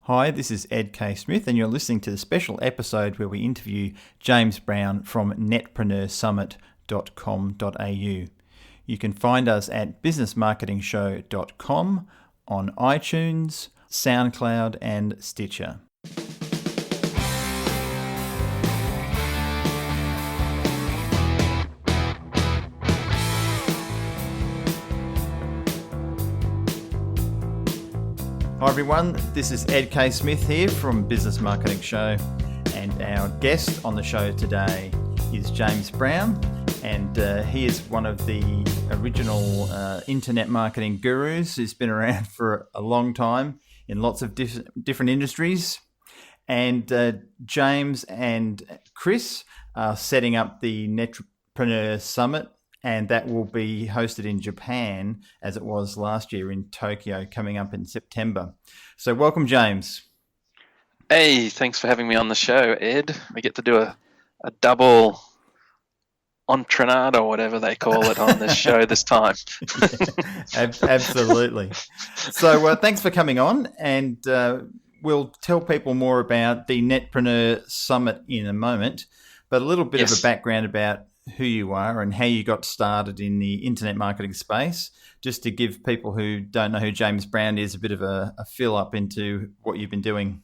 Hi, this is Ed Keay-Smith, and you're listening to the special episode where we interview James Brown from netpreneursummit.com.au. You can find us at businessmarketingshow.com, on iTunes, SoundCloud, and Stitcher. Hi everyone, this is Ed Keay-Smith here from Business Marketing Show, and our guest on the show today is James Brown, and he is one of the original internet marketing gurus who's been around for a long time in lots of different industries. And James and Chris are setting up the Netpreneur Summit, and that will be hosted in Japan as it was last year in Tokyo, coming up in September. So welcome, James. Hey, thanks for having me on the show, Ed. We get to do a double entrenade or whatever they call it on this show this time. Absolutely. So thanks for coming on, and we'll tell people more about the Netpreneur Summit in a moment, but a little bit of a background about who you are and how you got started in the internet marketing space, just to give people who don't know who James Brown is a bit of a fill up into what you've been doing.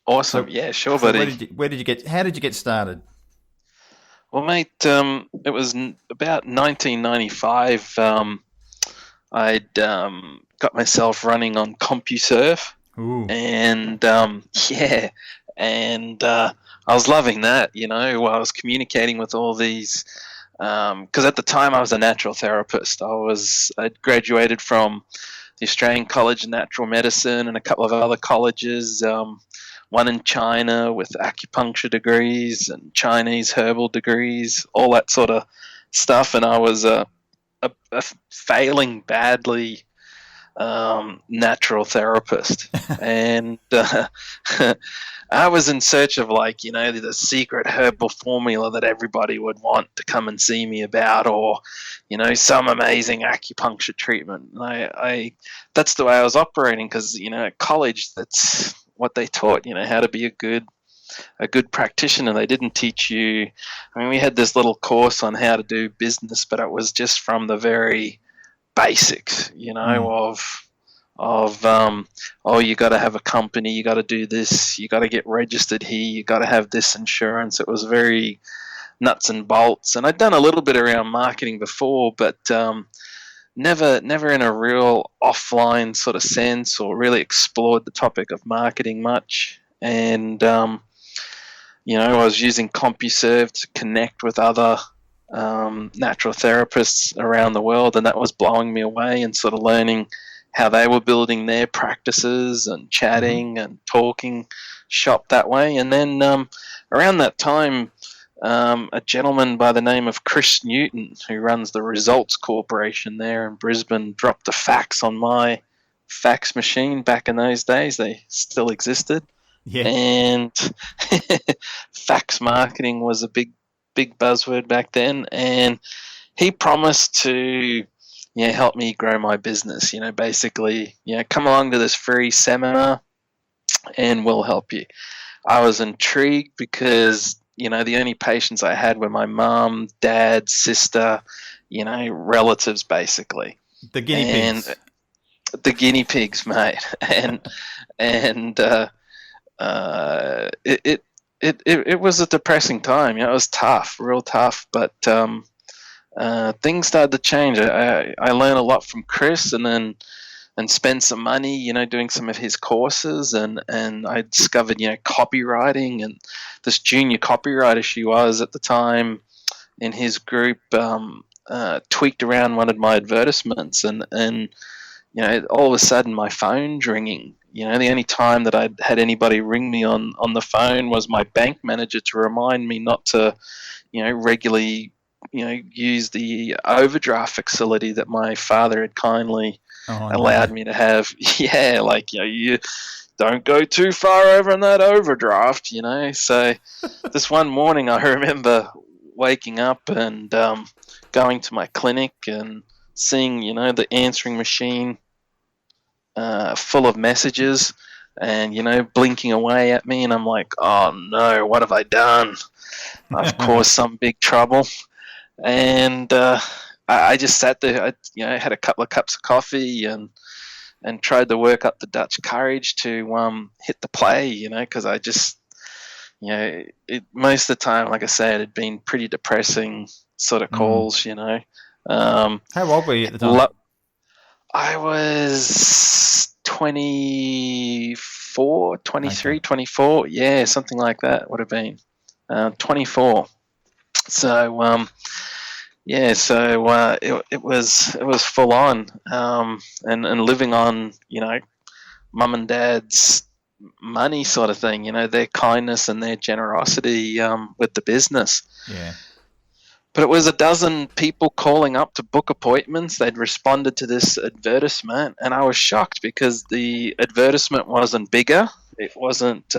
Awesome. Sure, buddy. How did you get started? Well, mate, it was about 1995. I'd got myself running on CompuServe. Ooh. And I was loving that, while I was communicating with all these, because at the time I was a natural therapist. I'd graduated from the Australian College of Natural Medicine and a couple of other colleges, one in China with acupuncture degrees and Chinese herbal degrees, all that sort of stuff. And I was a failing badly natural therapist. And I was in search of the secret herbal formula that everybody would want to come and see me about, or, some amazing acupuncture treatment. And that's the way I was operating, because, at college, that's what they taught, how to be a good practitioner. They didn't teach you, we had this little course on how to do business, but it was just from the very basics, of you got to have a company, you got to do this, you got to get registered here, you got to have this insurance. It was very nuts and bolts. And I'd done a little bit around marketing before, but never in a real offline sort of sense, or really explored the topic of marketing much. And I was using CompuServe to connect with other natural therapists around the world, and that was blowing me away, and sort of learning how they were building their practices and chatting and talking shop that way. And then around that time, a gentleman by the name of Chris Newton, who runs the Results Corporation there in Brisbane, dropped a fax on my fax machine. Back in those days, they still existed. Yeah. And fax marketing was a big buzzword back then. And he promised to help me grow my business, basically, come along to this free seminar and we'll help you. I was intrigued because, the only patients I had were my mom, dad, sister, relatives, basically. The guinea pigs. The guinea pigs, mate. And it was a depressing time. It was tough, real tough, but things started to change. I learned a lot from Chris, and spent some money, doing some of his courses, and I discovered, copywriting, and this junior copywriter she was at the time in his group tweaked around one of my advertisements, and all of a sudden my phone's ringing. The only time that I'd had anybody ring me on the phone was my bank manager to remind me not to, regularly use the overdraft facility that my father had kindly allowed me to have. You don't go too far over on that overdraft, So this one morning I remember waking up and going to my clinic and seeing, the answering machine full of messages and, blinking away at me. And I'm like, oh no, what have I done? I've caused some big trouble. And I just sat there. I had a couple of cups of coffee and tried to work up the Dutch courage to hit the play, because I just, most of the time, like I said, it had been pretty depressing sort of calls, How old were you at the time? I was 24, 23, okay. 24. Yeah, something like that would have been. 24. So, it was full on, and living on, mum and dad's money sort of thing, their kindness and their generosity with the business. Yeah. But it was a dozen people calling up to book appointments. They'd responded to this advertisement, and I was shocked because the advertisement wasn't bigger. It wasn't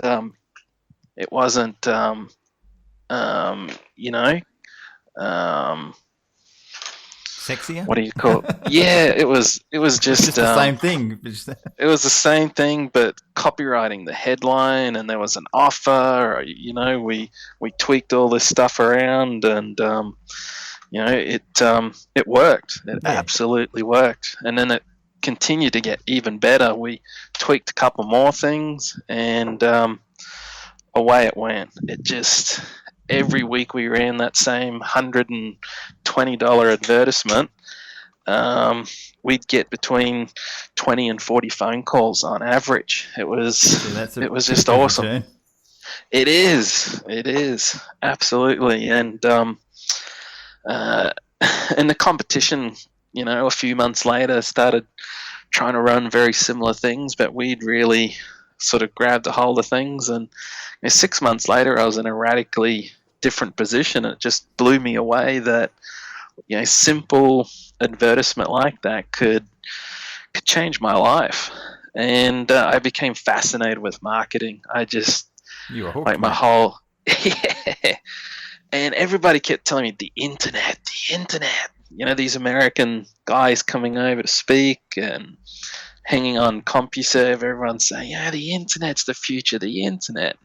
sexier? What do you call it? Yeah, it was just the same thing. It was the same thing, but copywriting the headline, and there was an offer. We tweaked all this stuff around, and it worked. It absolutely worked, and then it continued to get even better. We tweaked a couple more things, and away it went. It just every week we ran that same $120 advertisement. We'd get between 20 and 40 phone calls on average. It was just awesome. Return. It is absolutely, and the competition, a few months later started trying to run very similar things, but we'd really sort of grabbed a hold of things, and 6 months later I was in a radically different position. It just blew me away that simple advertisement like that could change my life, and I became fascinated with marketing. You were hooked, like my whole yeah. And everybody kept telling me the internet. These American guys coming over to speak and hanging on CompuServe, everyone's saying, the internet's the future, the internet.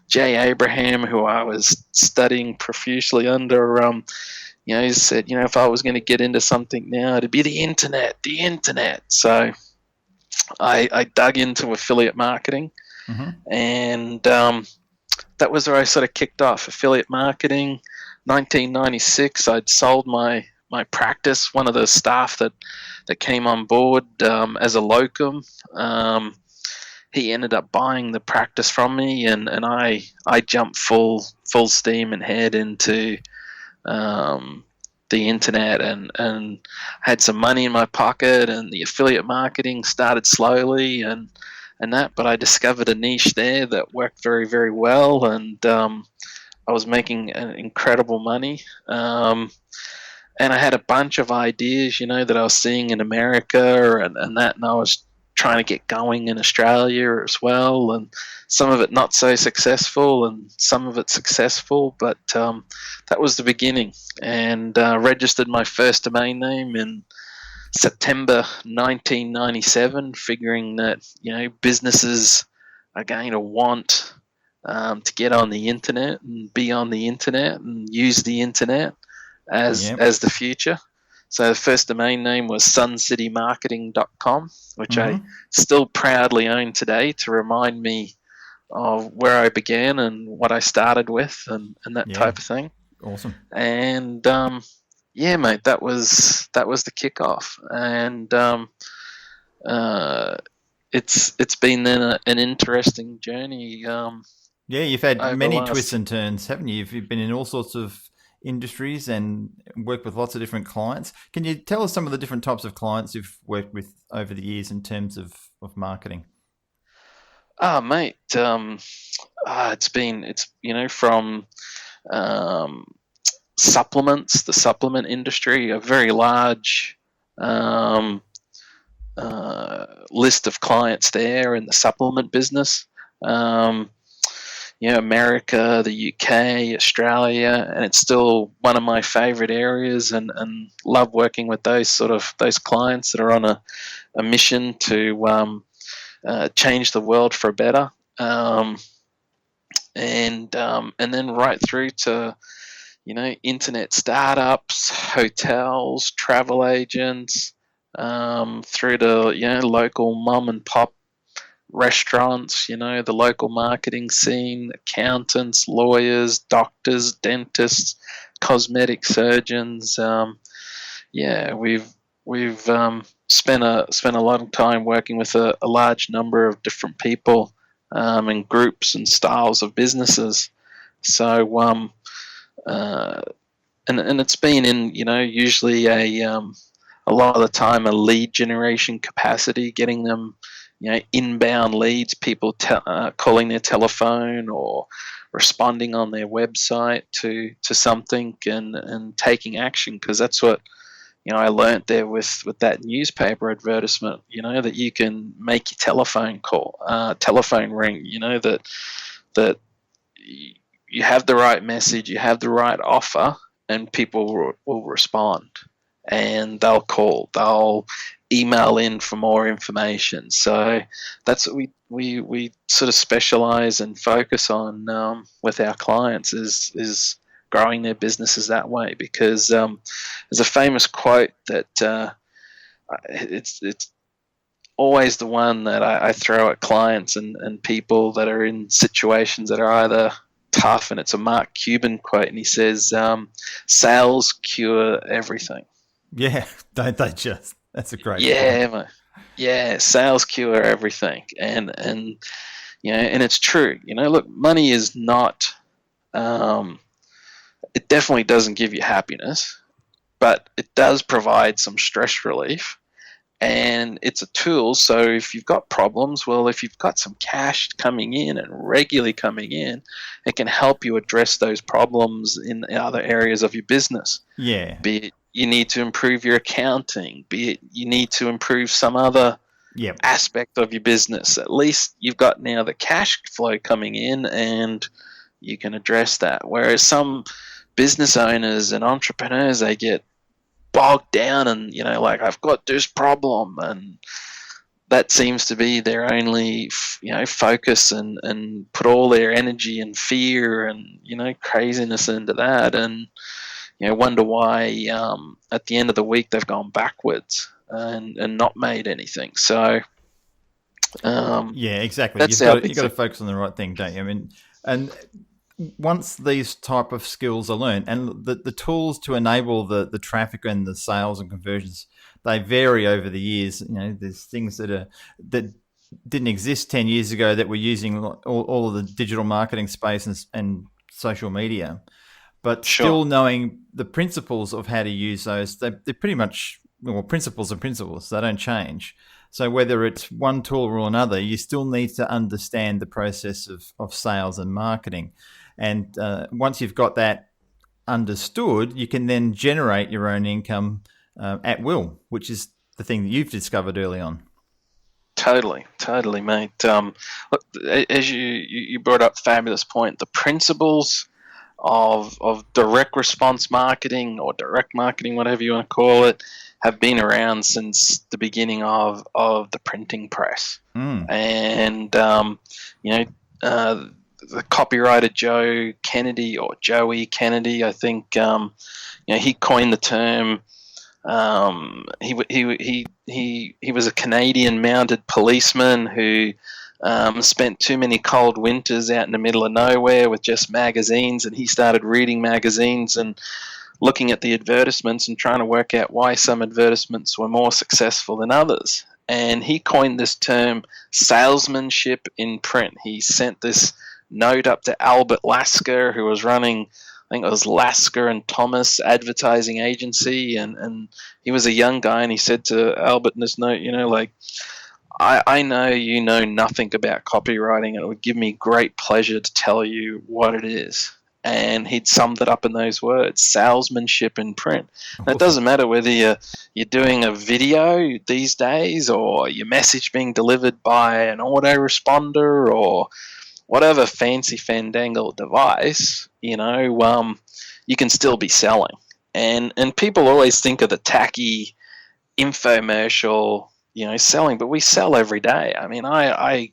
Jay Abraham, who I was studying profusely under, he said, if I was going to get into something now, it'd be the internet. So I dug into affiliate marketing, and that was where I sort of kicked off. Affiliate marketing, 1996, I'd sold my practice. One of the staff that came on board as a locum, he ended up buying the practice from me, and I jumped full steam and head into the internet, and had some money in my pocket, and the affiliate marketing started slowly and that, but I discovered a niche there that worked very, very well, and I was making incredible money. And I had a bunch of ideas, that I was seeing in America and that, and I was trying to get going in Australia as well, and some of it not so successful and some of it successful, but that was the beginning, and registered my first domain name in September 1997, figuring that businesses are going to want to get on the internet and be on the internet and use the internet as the future. So the first domain name was suncitymarketing.com, which I still proudly own today to remind me of where I began and what I started with and that type of thing. Awesome. And mate, that was the kickoff, and it's been then an interesting journey. You've had many twists and turns, haven't you? You've been in all sorts of industries and worked with lots of different clients. Can you tell us some of the different types of clients you've worked with over the years in terms of marketing? Mate, it's from supplements, the supplement industry, a very large list of clients there in the supplement business. America, the UK, Australia, and it's still one of my favorite areas, and love working with those clients that are on a mission to change the world for better. And then right through to, internet startups, hotels, travel agents, through to, local mom and pop restaurants, the local marketing scene, accountants, lawyers, doctors, dentists, cosmetic surgeons. We've spent a lot of time working with a large number of different people, and groups and styles of businesses. So and it's been in, usually a lot of the time a lead generation capacity, getting them, inbound leads, people calling their telephone or responding on their website to something and taking action, because that's what I learned there with that newspaper advertisement, that you can make your telephone ring, that you have the right message, you have the right offer, and people will respond, and they'll call, they'll email in for more information. So that's what we sort of specialize and focus on with our clients is growing their businesses that way, because there's a famous quote that it's always the one that I throw at clients and people that are in situations that are either tough, and it's a Mark Cuban quote, and he says, sales cure everything. Yeah, don't they just? That's a great point. Yeah, sales cure everything. And and it's true. Look, money is not it definitely doesn't give you happiness, but it does provide some stress relief, and it's a tool. So if you've got problems, well, if you've got some cash coming in and regularly coming in, it can help you address those problems in other areas of your business. Yeah. Be it you need to improve your accounting, be it you need to improve some other aspect of your business. At least you've got now the cash flow coming in, and you can address that. Whereas some business owners and entrepreneurs, they get bogged down and, like, I've got this problem, and that seems to be their only, focus, and put all their energy and fear and, craziness into that, and, wonder why at the end of the week they've gone backwards and not made anything. So yeah, exactly. You've got to focus on the right thing, don't you? I mean, and once these type of skills are learned, and the tools to enable the traffic and the sales and conversions, they vary over the years. There's things that didn't exist 10 years ago that we're using all of the digital marketing space and social media, but still knowing the principles of how to use those, they're pretty much, principles are principles. They don't change. So whether it's one tool or another, you still need to understand the process of sales and marketing. And once you've got that understood, you can then generate your own income at will, which is the thing that you've discovered early on. Totally, mate. Look, as you brought up, fabulous point. The principles of direct response marketing, or direct marketing, whatever you want to call it, have been around since the beginning of the printing press. And the copywriter Joe Kennedy, or Joey Kennedy, I think, he coined the term. He was a Canadian mounted policeman who spent too many cold winters out in the middle of nowhere with just magazines, and he started reading magazines and looking at the advertisements and trying to work out why some advertisements were more successful than others. And he coined this term, salesmanship in print. He sent this note up to Albert Lasker, who was running, I think it was Lasker and Thomas advertising agency, and he was a young guy, and he said to Albert in this note, I know you know nothing about copywriting, and it would give me great pleasure to tell you what it is. And he'd summed it up in those words: salesmanship in print. Now, it doesn't matter whether you're doing a video these days, or your message being delivered by an autoresponder, or whatever fancy fandangle device, you can still be selling. And people always think of the tacky infomercial, selling, but we sell every day. I mean, I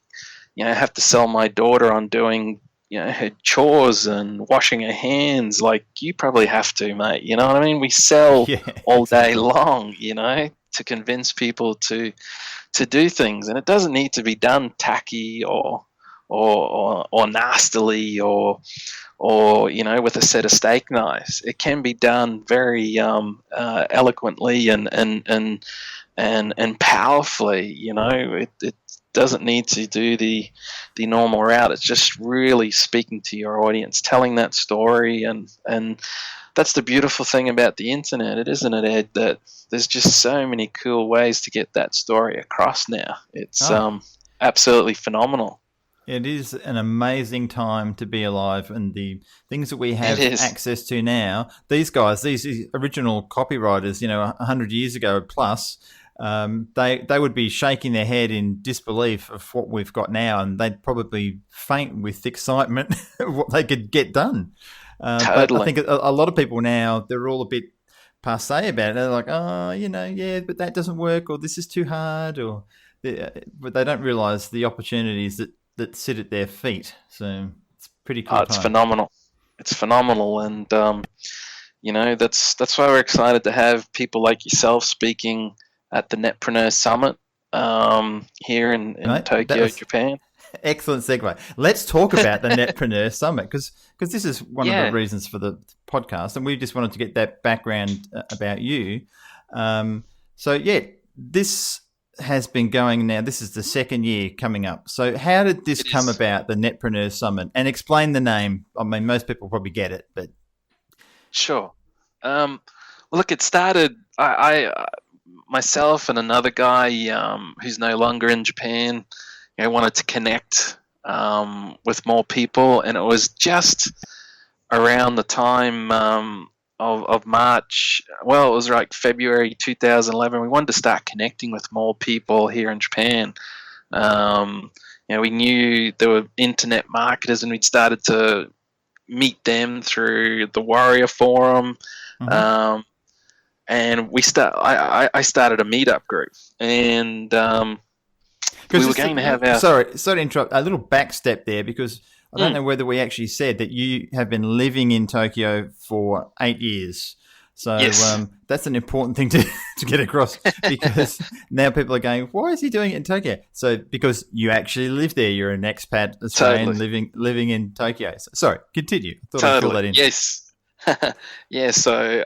have to sell my daughter on doing, her chores and washing her hands like you probably have to, mate. You know what I mean? We sell Yeah, all day exactly. long, to convince people to do things, and it doesn't need to be done tacky or nastily or with a set of steak knives. It can be done very eloquently and powerfully. It doesn't need to do the normal route. It's just really speaking to your audience, telling that story, and that's the beautiful thing about the internet, isn't it, Ed? That there's just so many cool ways to get that story across now. It's Oh, absolutely phenomenal. it is an amazing time to be alive, and the things that we It have is access to now. These guys, these original copywriters, 100 years ago plus, they would be shaking their head in disbelief of what we've got now, and they'd probably faint with excitement of what they could get done. But I totally. think a lot of people now, they're all a bit passe about it. They're like, oh, yeah, but that doesn't work, or this is too hard, or but they don't realise the opportunities that sit at their feet. So it's a pretty Oh, cool it's time. phenomenal. It's phenomenal, and that's why we're excited to have people like yourself speaking at the Netpreneur Summit here in Right? That Tokyo, was Japan. excellent segue. Let's talk about the Netpreneur Summit because this is one of the Yeah, reasons for the podcast, and we just wanted to get that background about you. So yeah, this has been going now. This is the second year coming up. So how did this it come is. about, the Netpreneur Summit? And explain the name. I mean, most people probably get it, but Sure. Well, look, it started. I myself and another guy who's no longer in Japan, wanted to connect with more people, and it was just around the time of March. Well, it was like February 2011. We wanted to start connecting with more people here in Japan. We knew there were internet marketers, and we'd started to meet them through the Warrior Forum. mm-hmm. Um, and I started a meetup group, and Because we were going to have our. sorry to interrupt. A little backstep there, because I don't Mm, know whether we actually said that you have been living in Tokyo for 8 years. So yes, that's an important thing to, to get across, because now people are going, why is he doing it in Tokyo? So because you actually live there, you're an expat totally, Australian living in Tokyo. So, sorry, continue. I thought I'd fill totally, that in. yes, yeah. So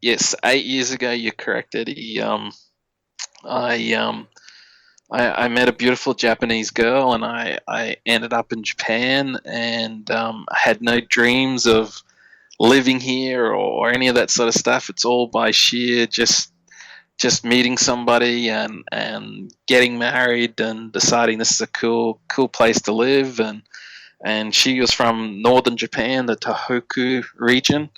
yes, 8 years ago, you're correct, Eddie. I I met a beautiful Japanese girl, and I ended up in Japan, and I had no dreams of living here or any of that sort of stuff. It's all by sheer just meeting somebody and getting married and deciding this is a cool place to live. And she was from northern Japan, the Tohoku region,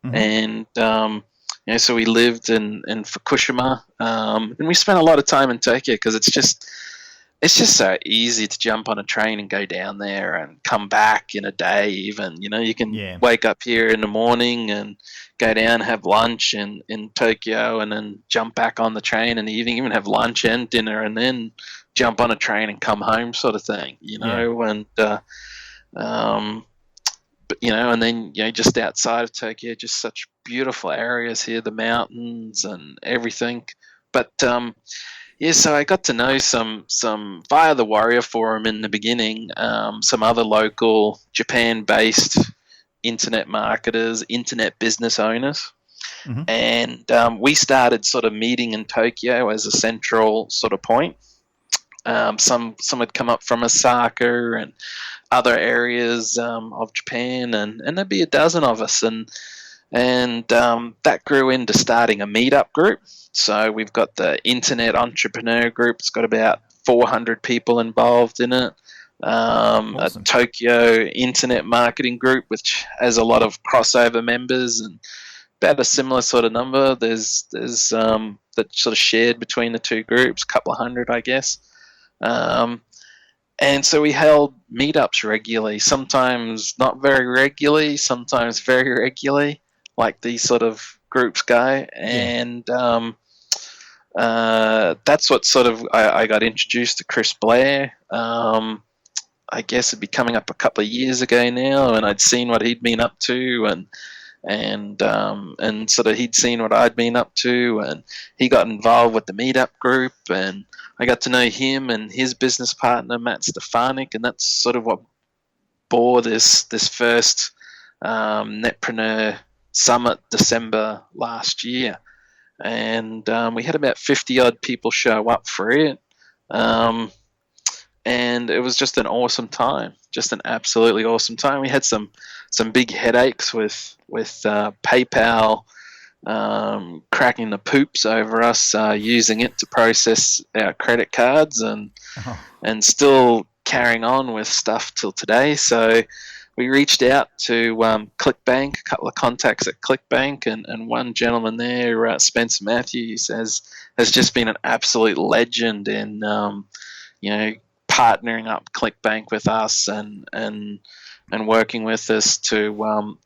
Mm-hmm. and so we lived in Fukushima, and we spent a lot of time in Tokyo because it's just so easy to jump on a train and go down there and come back in a day. Even you can Yeah. wake up here in the morning and go down, have lunch in Tokyo, and then jump back on the train in the evening, even have lunch and dinner, and then jump on a train and come home, sort of thing. Yeah. And but and then just outside of Tokyo, just such beautiful areas here, the mountains and everything. But yeah, so I got to know some via the Warrior Forum in the beginning, some other local Japan-based internet marketers, internet business owners, Mm-hmm. and we started sort of meeting in Tokyo as a central sort of point. Some had come up from Osaka and other areas of Japan, and there'd be a dozen of us, and that grew into starting a meetup group. So we've got the Internet Entrepreneur Group. It's got about 400 people involved in it. A Awesome. Tokyo Internet Marketing Group, which has a lot of crossover members, and about a similar sort of number. There's that sort of shared between the two groups, a couple of hundred, I guess. And so we held meetups regularly, sometimes not very regularly, sometimes very regularly, like these sort of groups go. Yeah. And that's what sort of I got introduced to Chris Blair. I guess it'd be coming up a couple of years ago now, and I'd seen what he'd been up to, and sort of he'd seen what I'd been up to, and he got involved with the meetup group, and I got to know him and his business partner Matt Stefanik, and that's sort of what bore this first Netpreneur Summit December last year, and we had about 50 odd people show up for it. And it was just an awesome time, just an absolutely awesome time. We had some big headaches with PayPal cracking the poops over us using it to process our credit cards, and still carrying on with stuff till today. So we reached out to ClickBank, a couple of contacts at ClickBank, and one gentleman there, Spencer Matthews, has just been an absolute legend in partnering up ClickBank with us and working with us to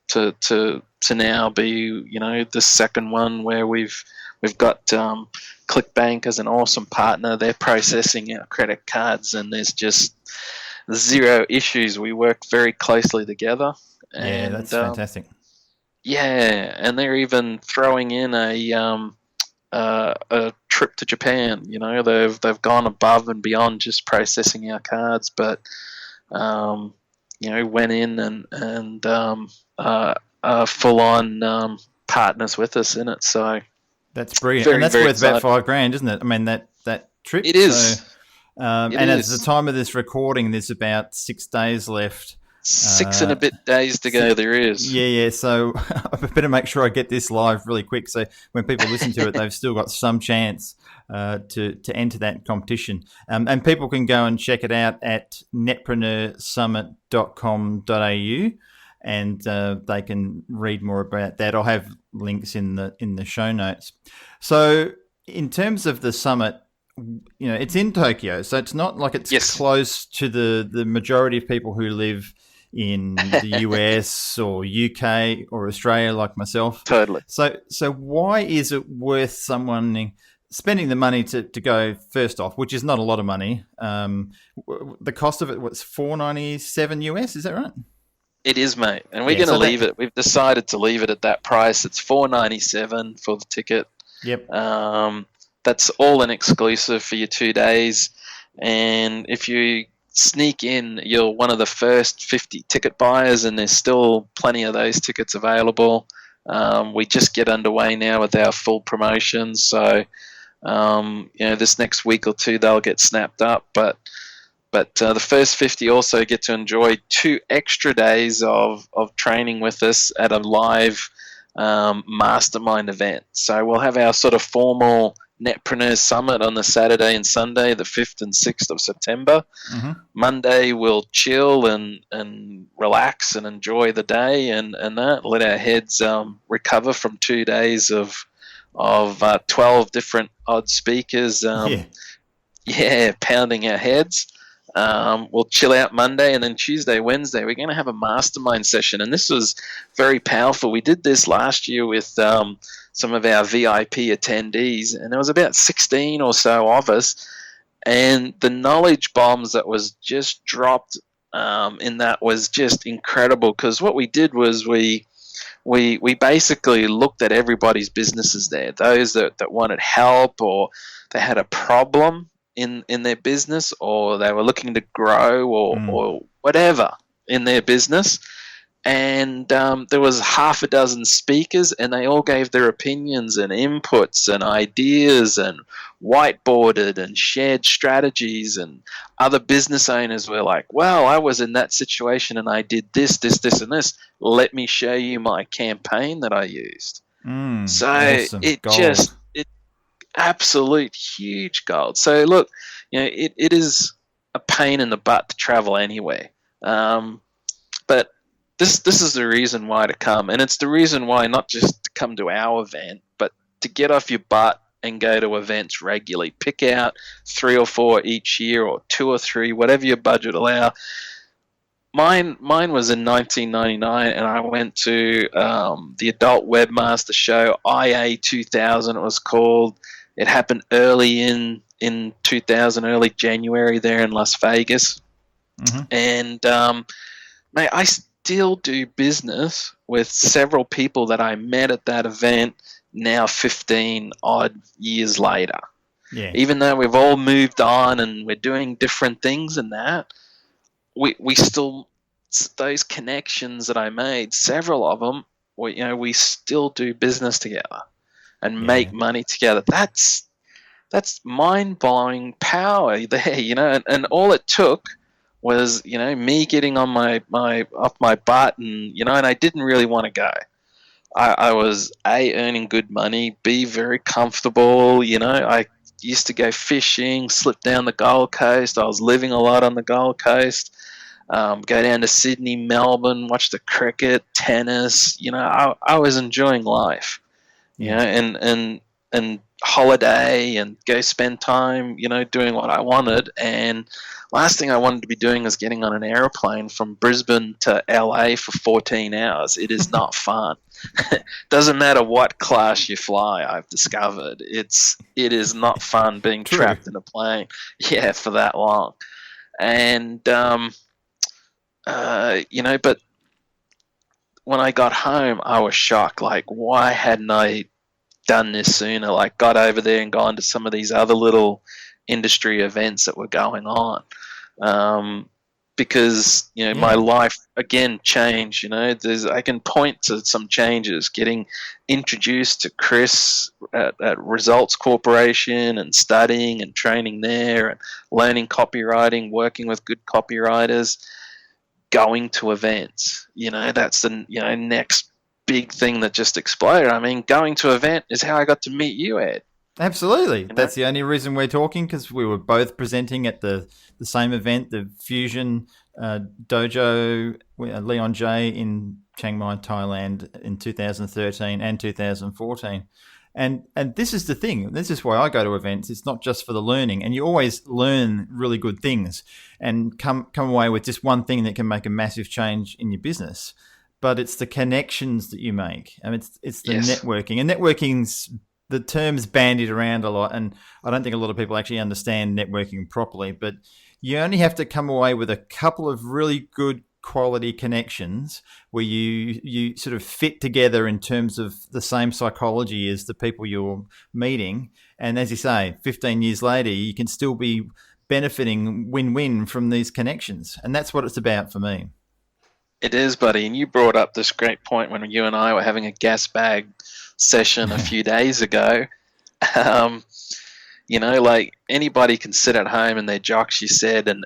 now be the second one where we've got ClickBank as an awesome partner. They're processing our credit cards, and there's just zero issues. We work very closely together. Yeah, that's fantastic. Yeah, and they're even throwing in a trip to Japan. They've gone above and beyond just processing our cards, but went in and full on partners with us in it. So that's brilliant, and that's worth about $5,000, isn't it? I mean that trip. It is. So, and at the time of this recording, there's about 6 days left. 6 and a bit days to go. There is. Yeah. So I better make sure I get this live really quick, so when people listen to it, they've still got some chance to enter that competition. And people can go and check it out at netpreneursummit.com.au, and they can read more about that. I'll have links in the show notes. So in terms of the summit, it's in Tokyo, so it's not like it's close to the majority of people who live in the US or UK or Australia, like myself. Totally. So why is it worth someone spending the money to go, first off, which is not a lot of money? The cost of it was $497 US, is that right? It is, mate. And we're going to leave it. We've decided to leave it at that price. It's $497 for the ticket. Yep. That's all an exclusive for your 2 days. And if you sneak in, you're one of the first 50 ticket buyers, and there's still plenty of those tickets available. We just get underway now with our full promotions, so this next week or two they'll get snapped up. But the first 50 also get to enjoy 2 extra days of training with us at a live mastermind event. So we'll have our sort of formal Netpreneur Summit on the Saturday and Sunday, the 5th and 6th of September. Mm-hmm. Monday we'll chill and relax and enjoy the day and that. Let our heads recover from 2 days of 12 different odd speakers. Pounding our heads. We'll chill out Monday, and then Tuesday, Wednesday, we're going to have a mastermind session. And this was very powerful. We did this last year with some of our VIP attendees, and there was about 16 or so of us. And the knowledge bombs that was just dropped in that was just incredible, because what we did was we basically looked at everybody's businesses there, those that wanted help, or they had a problem in their business, or they were looking to grow, or whatever in their business. And there was half a dozen speakers, and they all gave their opinions and inputs and ideas and whiteboarded and shared strategies. And other business owners were like, well, I was in that situation and I did this, and this. Let me show you my campaign that I used. So awesome. It absolute huge gold. So look, it is a pain in the butt to travel anywhere. But this is the reason why to come, and it's the reason why not just to come to our event, but to get off your butt and go to events regularly. Pick out 3 or 4 each year, or 2 or 3, whatever your budget allow. Mine was in 1999, and I went to the Adult Webmaster Show, IA 2000 it was called, It happened early in 2000, early January there in Las Vegas. Mm-hmm. And mate, I still do business with several people that I met at that event now 15 odd years later. Yeah. Even though we've all moved on and we're doing different things and that, we still, those connections that I made, several of them, we still do business together and make money together. That's mind-blowing power there, and all it took was, me getting on my off my butt, and and I didn't really want to go. I was A, earning good money, B, very comfortable. I used to go fishing, slip down the Gold Coast. I was living a lot on the Gold Coast. Go down to Sydney, Melbourne, watch the cricket, tennis. I was enjoying life. And holiday and go spend time, doing what I wanted. And last thing I wanted to be doing is getting on an airplane from Brisbane to LA for 14 hours. It is not fun. Doesn't matter what class you fly, I've discovered. It is not fun being trapped in a plane, for that long. And, but when I got home, I was shocked. Like, why hadn't I done this sooner? Like, got over there and gone to some of these other little industry events that were going on. Because my life again changed. I can point to some changes. Getting introduced to Chris at Results Corporation and studying and training there and learning copywriting, working with good copywriters, going to events. That's the next big thing that just exploded. I mean, going to an event is how I got to meet you, Ed. Absolutely. That's the only reason we're talking, because we were both presenting at the same event, the Fusion Dojo, Leon J in Chiang Mai, Thailand in 2013 and 2014. And this is the thing. This is why I go to events. It's not just for the learning, and you always learn really good things and come away with just one thing that can make a massive change in your business. But it's the connections that you make. I mean, it's the networking, and networking's the term's bandied around a lot, and I don't think a lot of people actually understand networking properly. But you only have to come away with a couple of really good quality connections where you sort of fit together in terms of the same psychology as the people you're meeting. And as you say, 15 years later, you can still be benefiting win-win from these connections. And that's what it's about for me. It is, buddy. And you brought up this great point when you and I were having a gas bag session a few days ago. Like, anybody can sit at home in their jocks, you said, and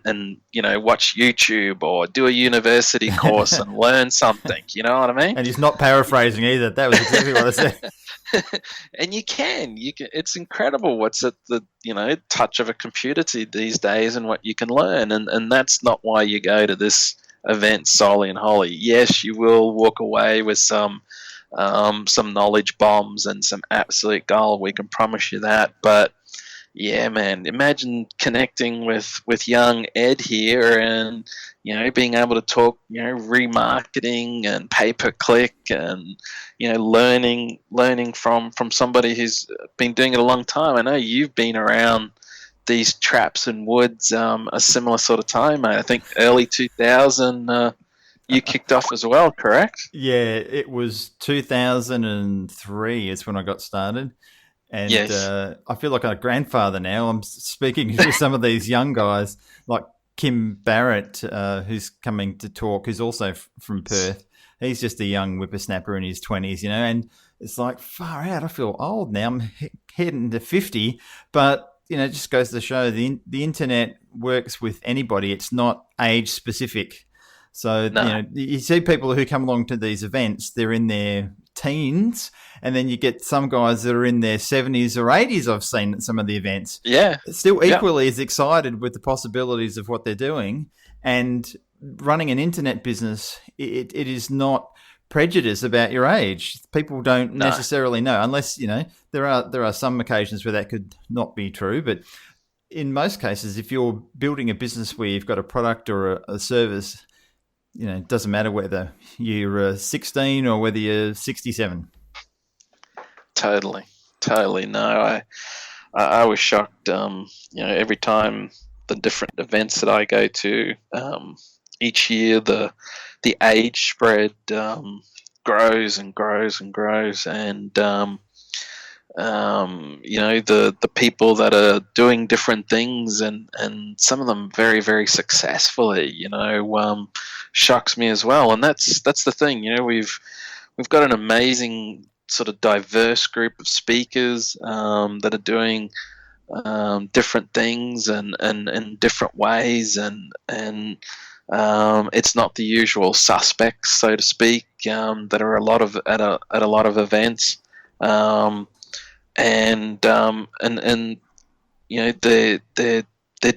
watch YouTube or do a university course and learn something. You know what I mean? And he's not paraphrasing either. That was exactly what I said. And you can. It's incredible what's at the touch of a computer these days, and what you can learn. And that's not why you go to this event solely and wholly. Yes, you will walk away with some knowledge bombs and some absolute gold. We can promise you that. But yeah, man, imagine connecting with young Ed here and being able to talk remarketing and pay-per-click and learning from somebody who's been doing it a long time. I know you've been around these traps and woods a similar sort of time, mate. I think early 2000 you kicked off as well, correct? Yeah, it was 2003 is when I got started. And I feel like I'm a grandfather now. I'm speaking to some of these young guys like Kim Barrett, who's coming to talk, who's also from Perth. He's just a young whippersnapper in his 20s, and it's like, far out, I feel old now. I'm heading to 50, but it just goes to show the internet works with anybody. It's not age specific. So, you see people who come along to these events, they're in their teens, and then you get some guys that are in their 70s or 80s I've seen at some of the events. Yeah. Still equally as excited with the possibilities of what they're doing. And running an internet business, it is not prejudice about your age. People don't necessarily know, unless, there are some occasions where that could not be true. But in most cases, if you're building a business where you've got a product or a service, it doesn't matter whether you're 16 or whether you're 67. Totally. No, I was shocked. Every time the different events that I go to, each year the age spread grows and grows and grows, and the people that are doing different things, and some of them very, very successfully, shocks me as well. And that's the thing. We've got an amazing sort of diverse group of speakers that are doing different things and in different ways, and it's not the usual suspects, so to speak, that are at a lot of events. And they're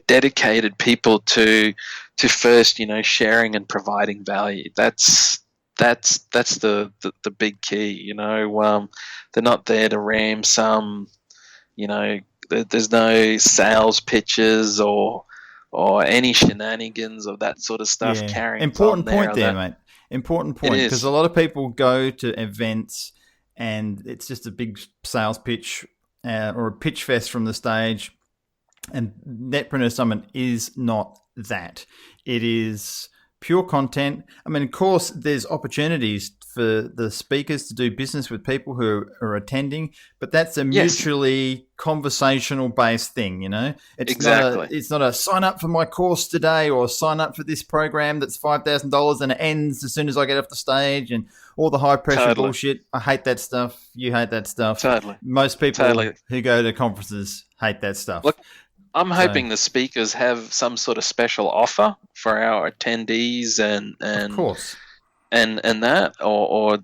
dedicated people to first, sharing and providing value. That's the big key. They're not there to ram some, there's no sales pitches or any shenanigans of that sort of stuff carrying important on point there, mate. Important point, because a lot of people go to events and it's just a big sales pitch or a pitch fest from the stage. And Netpreneur Summit is not that. It is pure content. I mean, of course, there's opportunities for the speakers to do business with people who are attending, but that's a mutually conversational based thing, It's exactly. It's not a sign up for my course today or sign up for this program that's $5,000 and it ends as soon as I get off the stage and all the high pressure bullshit. I hate that stuff. You hate that stuff. Totally. Most people who go to conferences hate that stuff. Look, I'm hoping the speakers have some sort of special offer for our attendees, and of course, and that or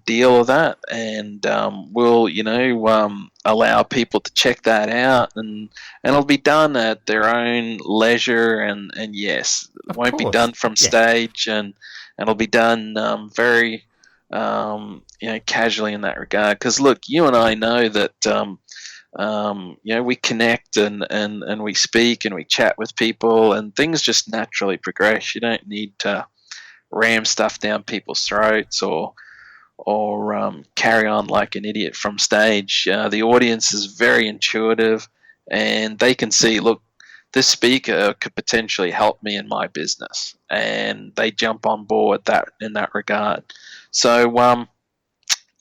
deal with that, and we'll allow people to check that out, and it'll be done at their own leisure, and yes, it won't be done from stage, and it'll be done very casually in that regard. Because look, you and I know that. We connect and we speak and we chat with people, and things just naturally progress. You don't need to ram stuff down people's throats or carry on like an idiot from stage. The audience is very intuitive, and they can see, look, this speaker could potentially help me in my business, and they jump on board in that regard. So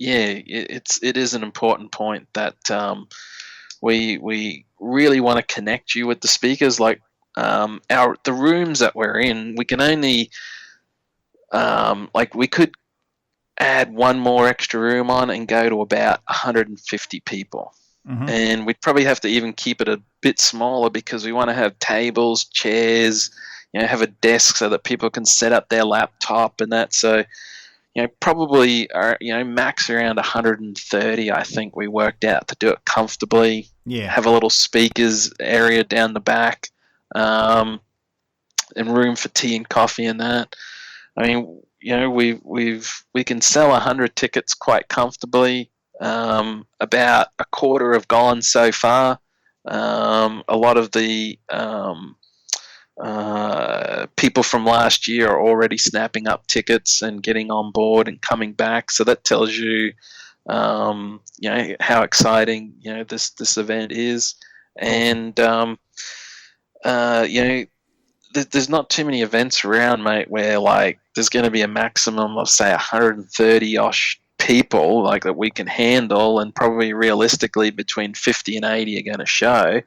it is an important point that we really want to connect you with the speakers. Like the rooms that we're in, we can only we could add one more extra room on and go to about 150 people. Mm-hmm. And we'd probably have to even keep it a bit smaller because we want to have tables, chairs, have a desk so that people can set up their laptop and that. So probably max around 130. I think we worked out to do it comfortably. Yeah. Have a little speakers area down the back, and room for tea and coffee and that. I mean, we can sell 100 tickets quite comfortably. About a quarter have gone so far. A lot of the people from last year are already snapping up tickets and getting on board and coming back. So that tells you, how exciting, this event is. And, there's not too many events around, mate, where like there's going to be a maximum of say 130-osh people like that we can handle, and probably realistically between 50 and 80 are going to show,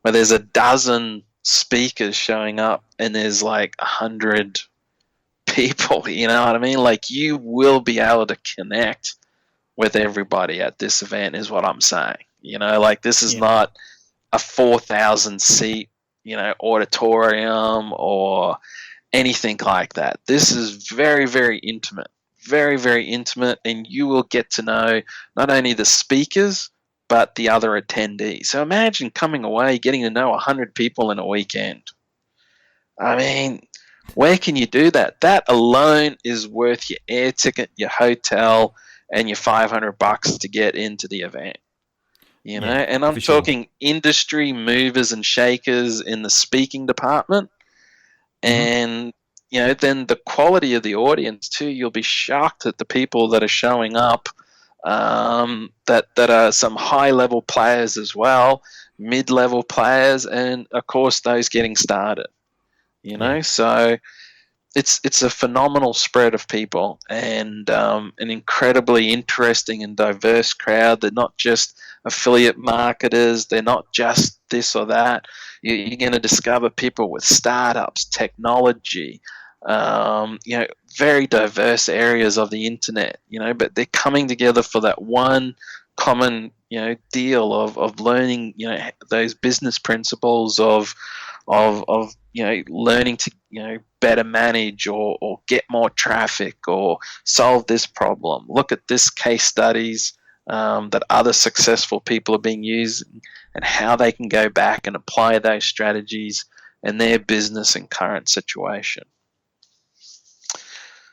where there's a dozen speakers showing up and there's like 100 people. You know what I mean? Like, you will be able to connect with everybody at this event is what I'm saying. Like, this is not a 4,000 seat auditorium or anything like that. This is very, very intimate, very, very intimate, and you will get to know not only the speakers but the other attendees. So imagine coming away getting to know 100 people in a weekend. I mean, where can you do that? That alone is worth your air ticket, your hotel, and your $500 to get into the event. And I'm talking industry movers and shakers in the speaking department. And, then the quality of the audience too, you'll be shocked at the people that are showing up that are some high-level players as well, mid-level players, and of course those getting started. So it's a phenomenal spread of people, and an incredibly interesting and diverse crowd. They're not just affiliate marketers. They're not just this or that. You're going to discover people with startups, technology, very diverse areas of the internet, but they're coming together for that one common, deal of learning, those business principles of learning to, better manage or get more traffic or solve this problem. Look at this case studies that other successful people are being using and how they can go back and apply those strategies in their business and current situation.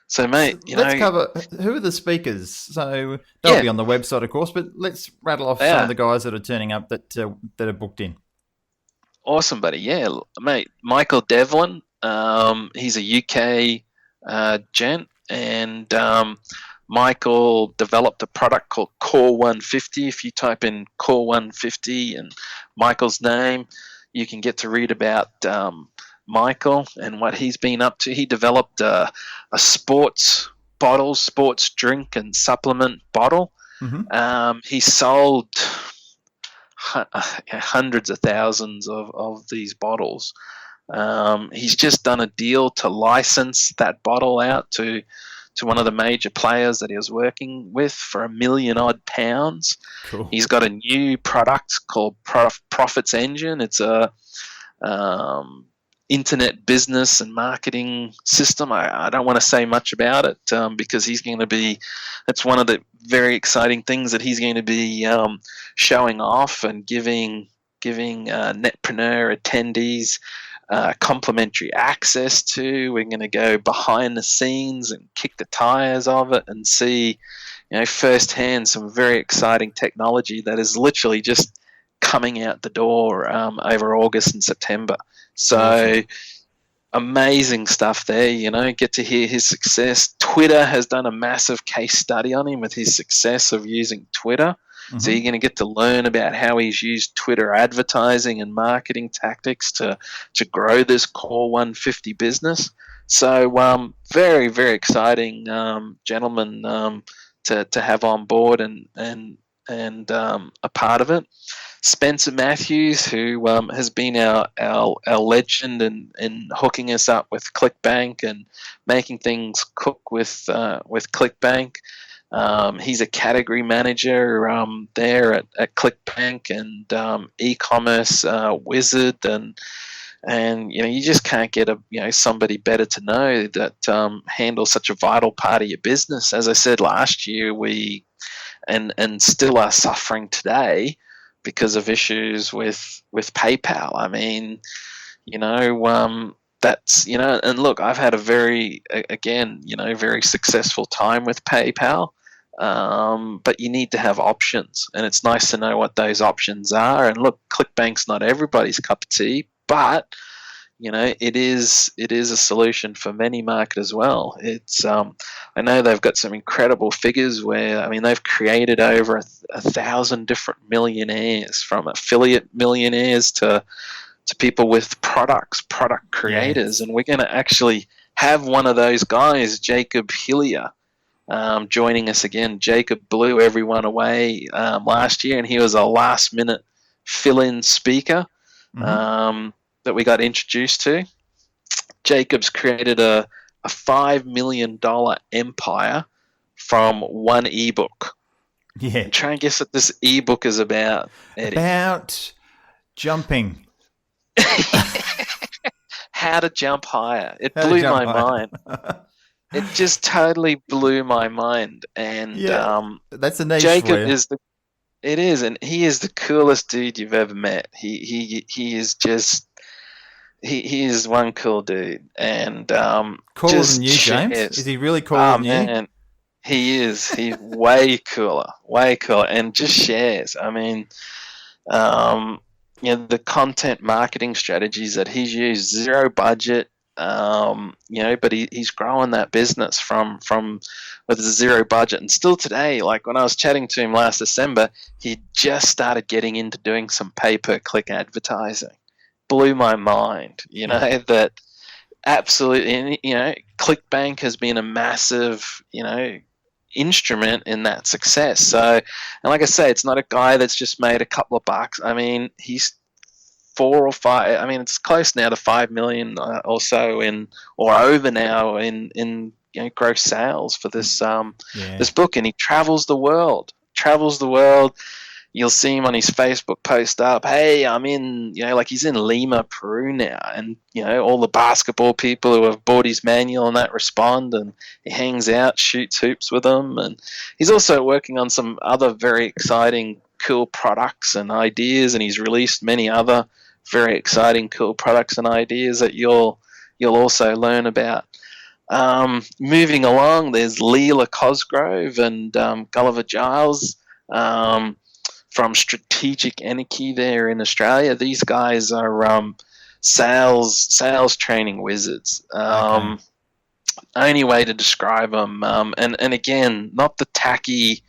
So, mate, let's cover who are the speakers. So they'll be on the website, of course, but let's rattle off some of the guys that are turning up that are booked in. Awesome, buddy. Yeah, mate. Michael Devlin, he's a UK gent, and Michael developed a product called Core 150. If you type in Core 150 and Michael's name, you can get to read about Michael and what he's been up to. He developed a sports drink and supplement bottle. Mm-hmm. He sold hundreds of thousands of these bottles. He's just done a deal to license that bottle out to one of the major players that he was working with for £1 million odd. Cool. He's got a new product called Profits Engine. It's a internet business and marketing system. I don't want to say much about it because he's going to be, it's one of the very exciting things that he's going to be showing off and giving Netpreneur attendees complimentary access to. We're going to go behind the scenes and kick the tires of it and see, firsthand some very exciting technology that is literally just coming out the door over August and September. So amazing stuff there, get to hear his success. Twitter has done a massive case study on him with his success of using Twitter. Mm-hmm. So you're going to get to learn about how he's used Twitter advertising and marketing tactics to grow this Core 150 business. So very, very exciting gentleman to have on board and a part of it. Spencer Matthews, who has been our legend in hooking us up with ClickBank and making things cook with ClickBank. He's a category manager there at ClickBank and e-commerce wizard, and you just can't get somebody better to know that handles such a vital part of your business. As I said last year, we and still are suffering today because of issues with PayPal. I mean, that's, and look, I've had a very successful time with PayPal, but you need to have options, and it's nice to know what those options are. And look, ClickBank's not everybody's cup of tea, but it is a solution for many marketers as well. It's I know they've got some incredible figures where, they've created over 1,000 different millionaires, from affiliate millionaires to people with product creators. And we're going to actually have one of those guys, Jacob Hillier, joining us again. Jacob blew everyone away last year, and he was a last minute fill-in speaker. Mm-hmm. That we got introduced to. Jacob's created a $5 million empire from one ebook. Yeah. Try and guess what this ebook is about, Eddie. About jumping. How to jump higher. It blew my mind. It just totally blew my mind. And that's a niche Jacob for you. It is, and he is the coolest dude you've ever met. He is just. He is one cool dude, and cooler than you, James. Is he really cooler than you? Man, he is. He's way cooler, and just shares. The content marketing strategies that he's used: zero budget, But he's growing that business from with a zero budget. And still today, like when I was chatting to him last December, he just started getting into doing some pay-per-click advertising. Blew my mind, that absolutely, and, ClickBank has been a massive, instrument in that success. So, and like I say, it's not a guy that's just made a couple of bucks. I mean, he's 4 or 5. I mean, it's close now to 5 million or so or over now in gross sales for this this book. And he travels the world. You'll see him on his Facebook post up, hey, I'm in, like he's in Lima, Peru now. And, all the basketball people who have bought his manual and that respond, and he hangs out, shoots hoops with them. And he's also working on some other very exciting, cool products and ideas. And he's released many other very exciting, cool products and ideas that you'll also learn about. Moving along, there's Leela Cosgrove and Gulliver Giles. From Strategic Anarchy there in Australia. These guys are sales training wizards. Only way to describe them. And again, not the tacky,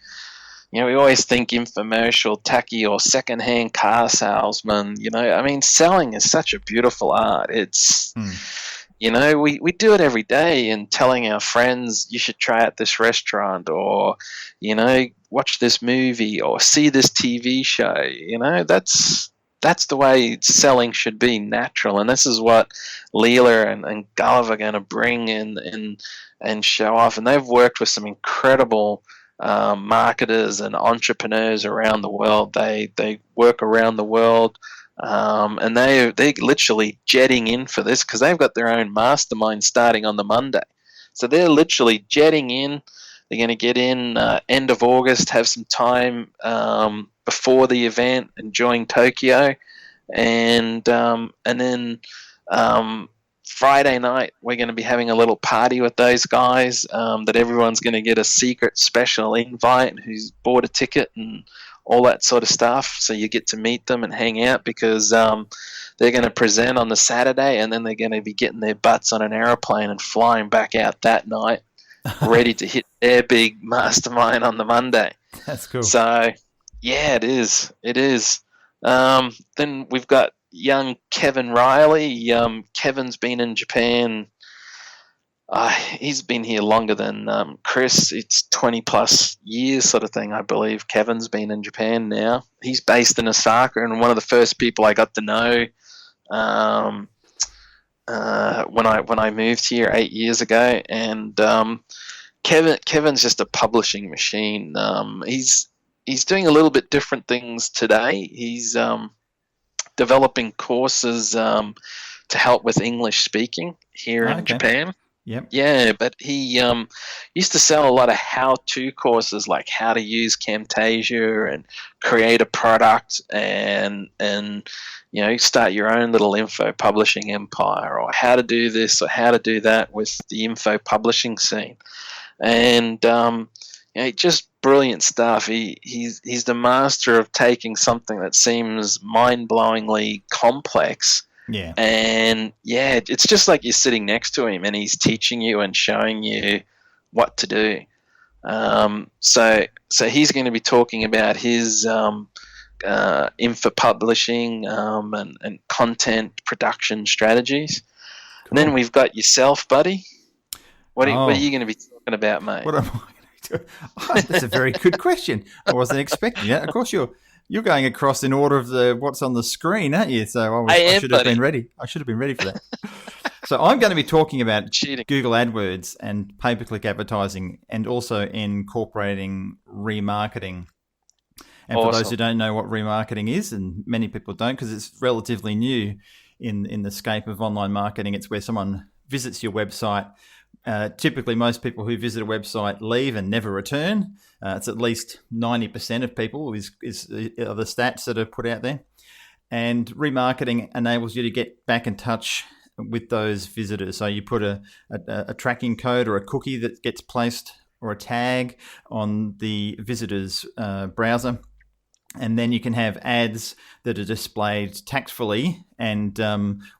we always think infomercial, tacky, or secondhand car salesman. I mean, selling is such a beautiful art. It's, we do it every day, and telling our friends, you should try out this restaurant, or, watch this movie, or see this TV show. That's the way selling should be, natural. And this is what Leela and Gulliver are going to bring in and show off. And they've worked with some incredible marketers and entrepreneurs around the world. They work around the world. And they're literally jetting in for this because they've got their own mastermind starting on the Monday. So they're literally jetting in. They're going to get in end of August, have some time before the event, enjoying Tokyo, and then Friday night we're going to be having a little party with those guys. That everyone's going to get a secret special invite who's bought a ticket and all that sort of stuff. So you get to meet them and hang out because they're going to present on the Saturday, and then they're going to be getting their butts on an aeroplane and flying back out that night, ready to hit their big mastermind on the Monday. That's cool. So, yeah, it is. It is. Then we've got young Kevin Riley. Kevin's been in Japan. He's been here longer than Chris. It's 20 plus years sort of thing, I believe. Kevin's been in Japan now. He's based in Osaka, and one of the first people I got to know when I moved here 8 years ago. And Kevin's just a publishing machine. He's doing a little bit different things today. He's developing courses to help with English speaking here in Japan. Yep. Yeah, but he used to sell a lot of how-to courses, like how to use Camtasia and create a product and start your own little info publishing empire, or how to do this or how to do that with the info publishing scene. And just brilliant stuff. He's the master of taking something that seems mind-blowingly complex. Yeah. And it's just like you're sitting next to him and he's teaching you and showing you what to do. So he's going to be talking about his info publishing and content production strategies. Cool. And then we've got yourself, buddy. What are you going to be talking about, mate? What am I going to be doing? Oh, that's a very good question. I wasn't expecting that. Of course, you're going across in order of what's on the screen, aren't you? So I should have been ready. I should have been ready for that. So I'm going to be talking about Google AdWords and pay-per-click advertising, and also incorporating remarketing. And for those who don't know what remarketing is, and many people don't because it's relatively new in the scape of online marketing, it's where someone visits your website. Typically, most people who visit a website leave and never return. It's at least 90% of people are the stats that are put out there. And remarketing enables you to get back in touch with those visitors. So you put a tracking code or a cookie that gets placed, or a tag on the visitor's browser, And then you can have ads that are displayed tactfully and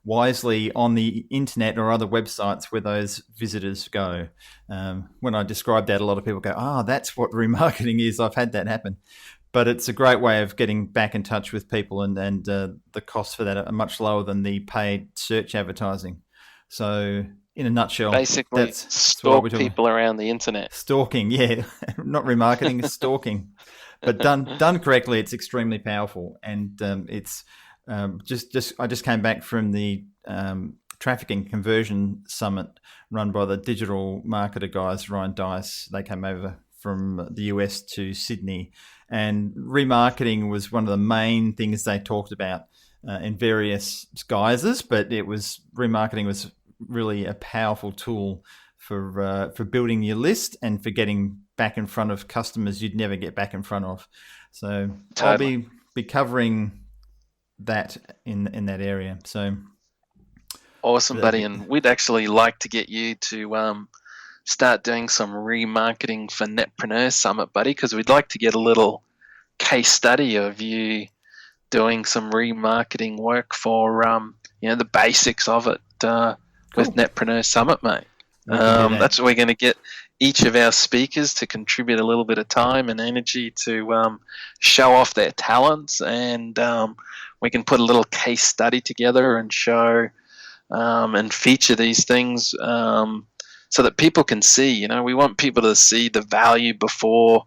wisely on the internet or other websites where those visitors go. When I describe that, a lot of people go, that's what remarketing is. I've had that happen. But it's a great way of getting back in touch with people, and the costs for that are much lower than the paid search advertising. So in a nutshell, basically stalk people around the internet. Stalking, yeah. Not remarketing, it's stalking. But done correctly, it's extremely powerful. And it's I just came back from the Traffic and Conversion Summit run by the digital marketer guys, Ryan Dice. They came over from the US to Sydney, and remarketing was one of the main things they talked about in various guises. But remarketing was really a powerful tool for building your list and for getting back in front of customers you'd never get back in front of. So totally. I'll be covering that in that area. So awesome, buddy. And we'd actually like to get you to start doing some remarketing for Netpreneur Summit, buddy, because we'd like to get a little case study of you doing some remarketing work for the basics of it with Netpreneur Summit, mate. That's what we're going to get each of our speakers to contribute a little bit of time and energy to show off their talents, and we can put a little case study together and show and feature these things so that people can see. We want people to see the value before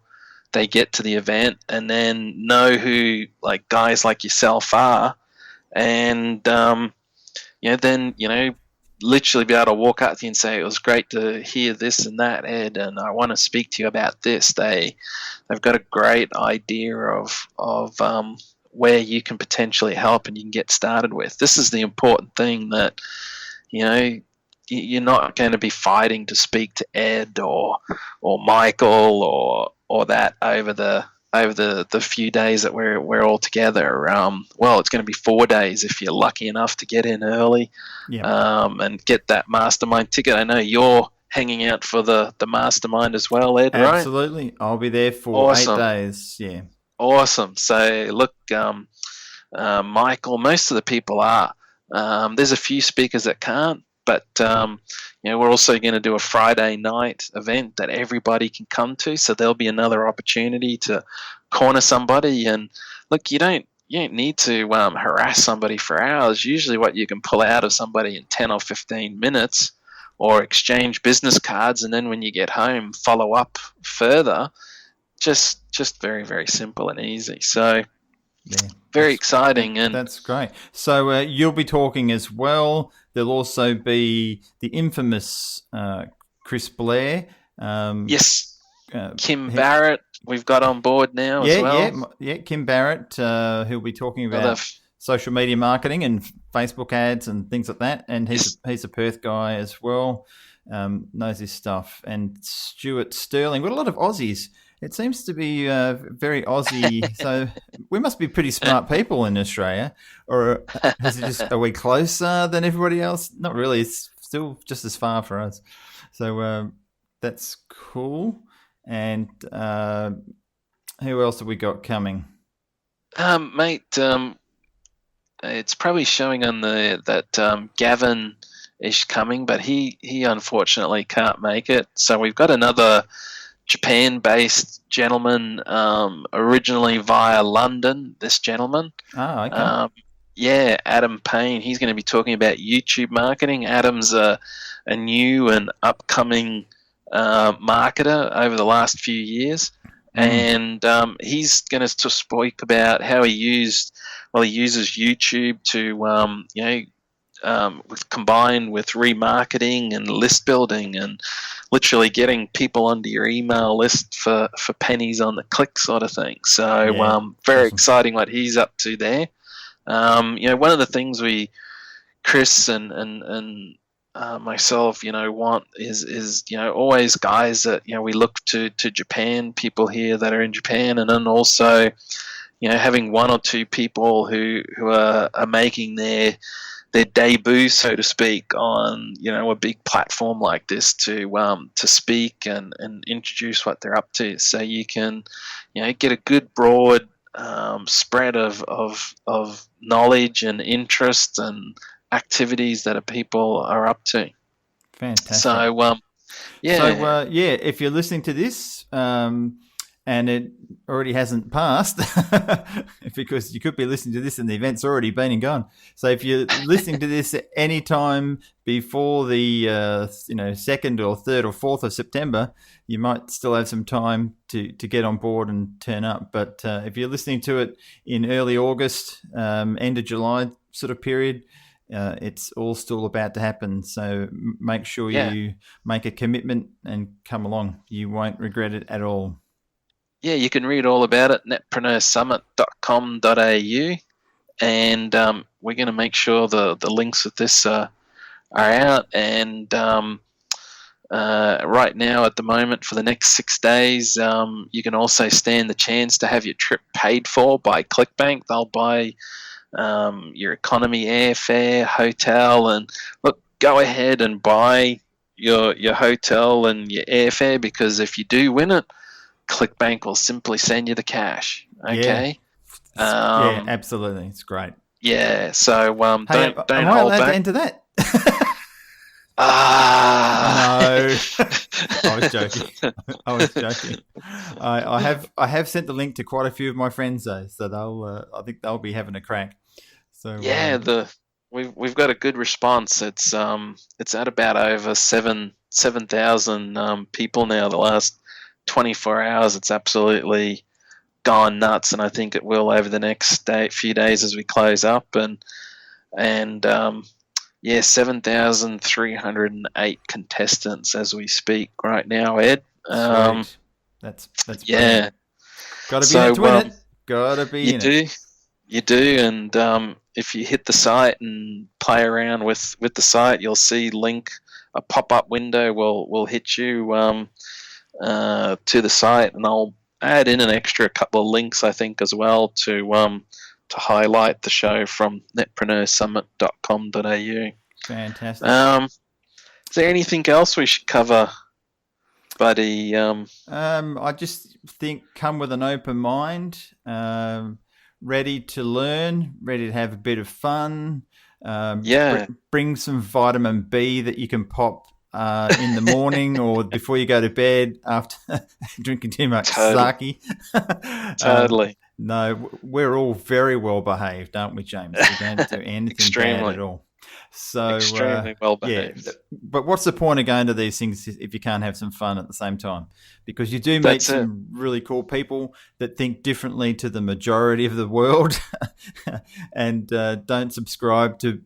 they get to the event, and then know who guys like yourself are, and then literally be able to walk up to you and say, it was great to hear this and that, Ed, and I want to speak to you about this. They've got a great idea of where you can potentially help and you can get started with. This is the important thing, that you're not going to be fighting to speak to Ed or Michael or that over the few days that we're all together. It's going to be 4 days if you're lucky enough to get in early, and get that mastermind ticket. I know you're hanging out for the mastermind as well, Ed, right? Absolutely. I'll be there for 8 days. Yeah. Awesome. So look, Michael, most of the people are. There's a few speakers that can't, but we're also going to do a Friday night event that everybody can come to. So there'll be another opportunity to corner somebody. And look, you don't need to harass somebody for hours. Usually what you can pull out of somebody in 10 or 15 minutes, or exchange business cards, and then when you get home, follow up further. Just very, very simple and easy. So very exciting. And that's great. So you'll be talking as well. There'll also be the infamous Chris Blair. Yes. Kim Barrett, we've got on board now as well. Yeah, Kim Barrett, who'll be talking about social media marketing and Facebook ads and things like that. And he's a Perth guy as well, knows his stuff. And Stuart Sterling. We've got a lot of Aussies. It seems to be very Aussie. So we must be pretty smart people in Australia. Or are we closer than everybody else? Not really. It's still just as far for us. So that's cool. And who else have we got coming? Mate, it's probably showing on that Gavin is coming, but he unfortunately can't make it. So we've got another Japan-based gentleman, originally via London, this gentleman. Oh, okay. Adam Payne. He's going to be talking about YouTube marketing. Adam's a new and upcoming marketer over the last few years. And he's going to speak about how he uses YouTube to, combined with remarketing and list building and literally getting people onto your email list for pennies on the click sort of thing. So very exciting what he's up to there. One of the things Chris and myself, want is always guys that, we look to Japan, people here that are in Japan, and then also, having one or two people who are making their debut, so to speak, on a big platform like this to speak and introduce what they're up to, so you can get a good broad spread of knowledge and interest and activities that people are up to. Fantastic. So, yeah. So, if you're listening to this and it already hasn't passed, because you could be listening to this and the event's already been and gone. So if you're listening to this any time before the 2nd or 3rd or 4th of September, you might still have some time to get on board and turn up. But if you're listening to it in early August, end of July sort of period, it's all still about to happen. So make sure you make a commitment and come along. You won't regret it at all. Yeah, you can read all about it, netpreneursummit.com.au, and we're going to make sure the links of this are out. And right now, at the moment, for the next 6 days, you can also stand the chance to have your trip paid for by ClickBank. They'll buy your economy airfare, hotel, and look, go ahead and buy your hotel and your airfare, because if you do win it, ClickBank will simply send you the cash. Okay. Yeah, absolutely. It's great. Yeah. So don't am hold I allowed back. to enter that? No. I was joking. I have sent the link to quite a few of my friends though, so I think they'll be having a crack. So we've got a good response. It's at about over 7,000 people now. The last 24 hours, it's absolutely gone nuts, and I think it will over the next few days as we close up. And 7,308 contestants as we speak right now, Ed. That's yeah. Got to be in it to win it. Got to be in it. You do, and if you hit the site and play around with the site, you'll see a pop-up window will hit you to the site, and I'll add in an extra couple of links, I think, as well to highlight the show from netpreneursummit.com.au. Fantastic. Is there anything else we should cover, buddy? I just think come with an open mind, ready to learn, ready to have a bit of fun. Bring some vitamin B that you can pop in the morning or before you go to bed after drinking too much sake. Totally. No, we're all very well behaved, aren't we, James? We don't do anything bad at all. So extremely well behaved. Yeah, but what's the point of going to these things if you can't have some fun at the same time? Because you do meet some really cool people that think differently to the majority of the world, and don't subscribe to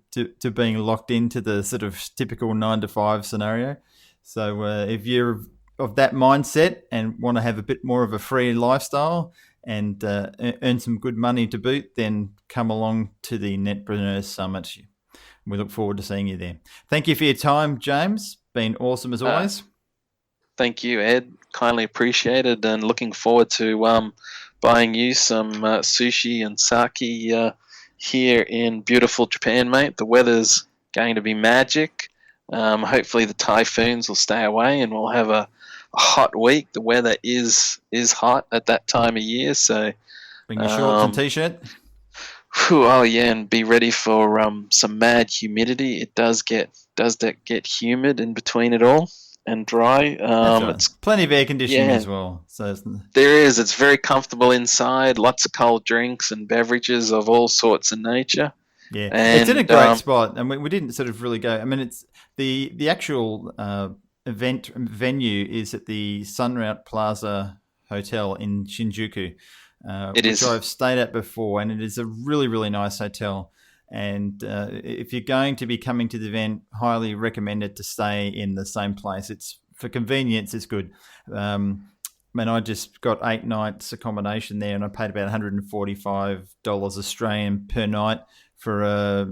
being locked into the sort of typical 9-to-5 scenario. So if you're of that mindset and want to have a bit more of a free lifestyle and earn some good money to boot, then come along to the Netpreneur Summit. We look forward to seeing you there. Thank you for your time, James. Been awesome as always. Thank you, Ed. Kindly appreciated, and looking forward to buying you some sushi and sake here in beautiful Japan, mate. The weather's going to be magic. Hopefully the typhoons will stay away and we'll have a hot week. The weather is hot at that time of year, so bring your shorts and t-shirt. Oh yeah, and be ready for some mad humidity. It does get humid in between it all and dry. Right. It's plenty of air conditioning as well. So there is. It's very comfortable inside. Lots of cold drinks and beverages of all sorts of nature. Yeah, and it's in a great spot, and we didn't sort of really go. I mean, it's the actual event venue is at the Sunroute Plaza Hotel in Shinjuku. Which I've stayed at before, and it is a really, really nice hotel. And if you're going to be coming to the event, highly recommended to stay in the same place. It's for convenience, it's good. I just got 8 nights accommodation there, and I paid about $145 Australian per night for a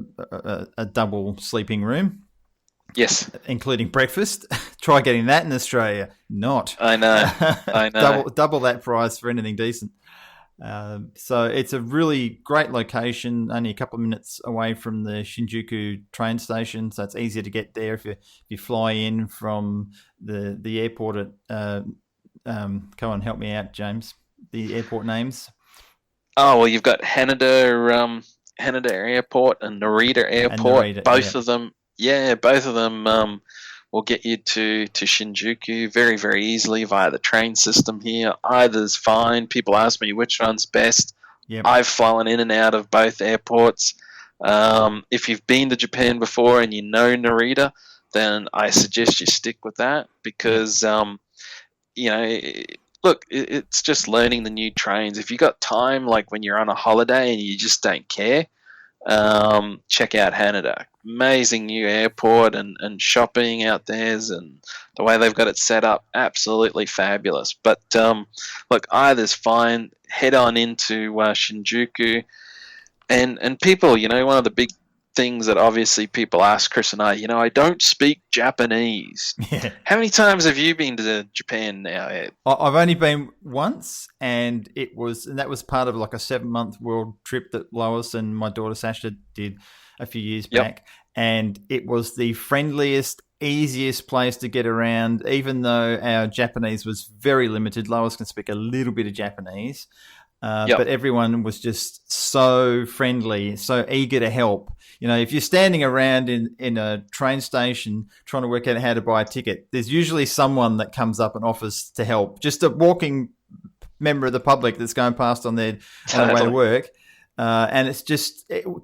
double sleeping room. Yes, including breakfast. Try getting that in Australia. Not. I know. double that price for anything decent. So it's a really great location, only a couple of minutes away from the Shinjuku train station, so it's easier to get there if you fly in from the airport at come on, help me out, James. The airport names. Oh, well, you've got Haneda Airport and Narita Airport. And Narita, both of them, both of them will get you to Shinjuku very, very easily via the train system here. Either's fine. People ask me which one's best. Yep. I've flown in and out of both airports. If you've been to Japan before and you know Narita, then I suggest you stick with that because, look, it's just learning the new trains. If you got time, like when you're on a holiday and you just don't care, check out Haneda. Amazing new airport and shopping out there, and the way they've got it set up, absolutely fabulous. But look, either's fine. Head on into Shinjuku, and people, one of the big things that obviously people ask Chris and I don't speak Japanese. Yeah. How many times have you been to Japan now, Ed? I've only been once, and that was part of like a 7-month world trip that Lois and my daughter Sasha did a few years back. And it was the friendliest, easiest place to get around, even though our Japanese was very limited. Lois can speak a little bit of Japanese. But everyone was just so friendly, so eager to help. If you're standing around in a train station trying to work out how to buy a ticket, there's usually someone that comes up and offers to help. Just a walking member of the public that's going past on their way to work. And it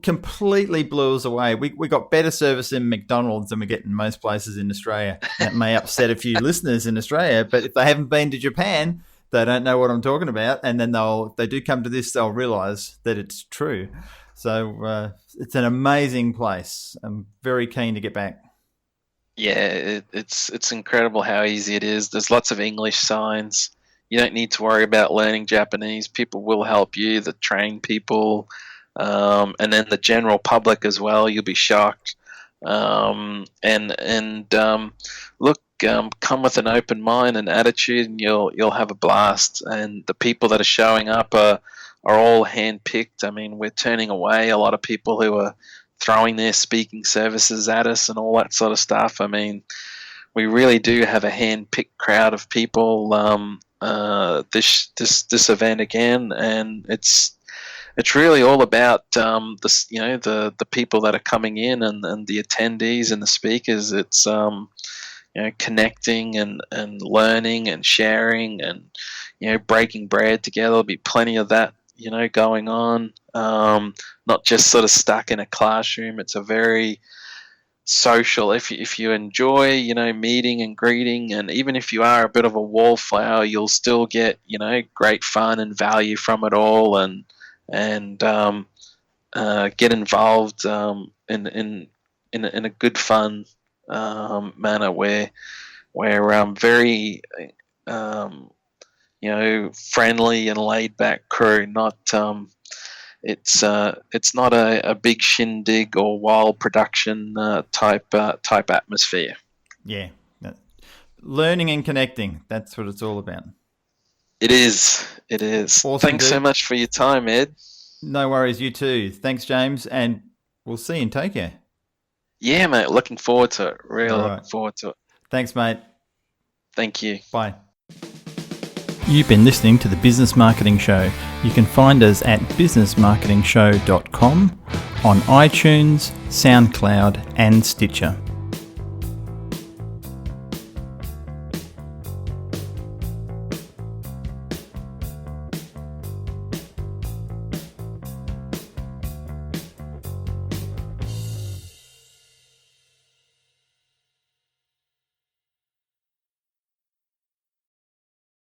completely blew us away. We got better service in McDonald's than we get in most places in Australia. That may upset a few listeners in Australia, but if they haven't been to Japan, they don't know what I'm talking about, and then if they do come to this, they'll realise that it's true. So it's an amazing place. I'm very keen to get back. Yeah, it's incredible how easy it is. There's lots of English signs. You don't need to worry about learning Japanese. People will help you, the train people, and then the general public as well. You'll be shocked. Look, come with an open mind and attitude, and you'll have a blast. And the people that are showing up are all handpicked. I mean, we're turning away a lot of people who are throwing their speaking services at us and all that sort of stuff. I mean, we really do have a handpicked crowd of people. This event again, and it's really all about the people that are coming in and the attendees and the speakers. It's connecting and learning and sharing and breaking bread together. There'll be plenty of that going on. Not just sort of stuck in a classroom. It's a very social. If you enjoy meeting and greeting, and even if you are a bit of a wallflower, you'll still get great fun and value from it all, and get involved in a good fun manner where very friendly and laid back crew. It's not a big shindig or wild production type atmosphere. Yeah, learning and connecting. That's what it's all about. It is. Awesome, Thanks so much for your time, Ed. No worries. You too. Thanks, James, and we'll see you in Tokyo. Yeah, mate. Looking forward to it. Looking forward to it. Thanks, mate. Thank you. Bye. You've been listening to The Business Marketing Show. You can find us at businessmarketingshow.com, on iTunes, SoundCloud and Stitcher.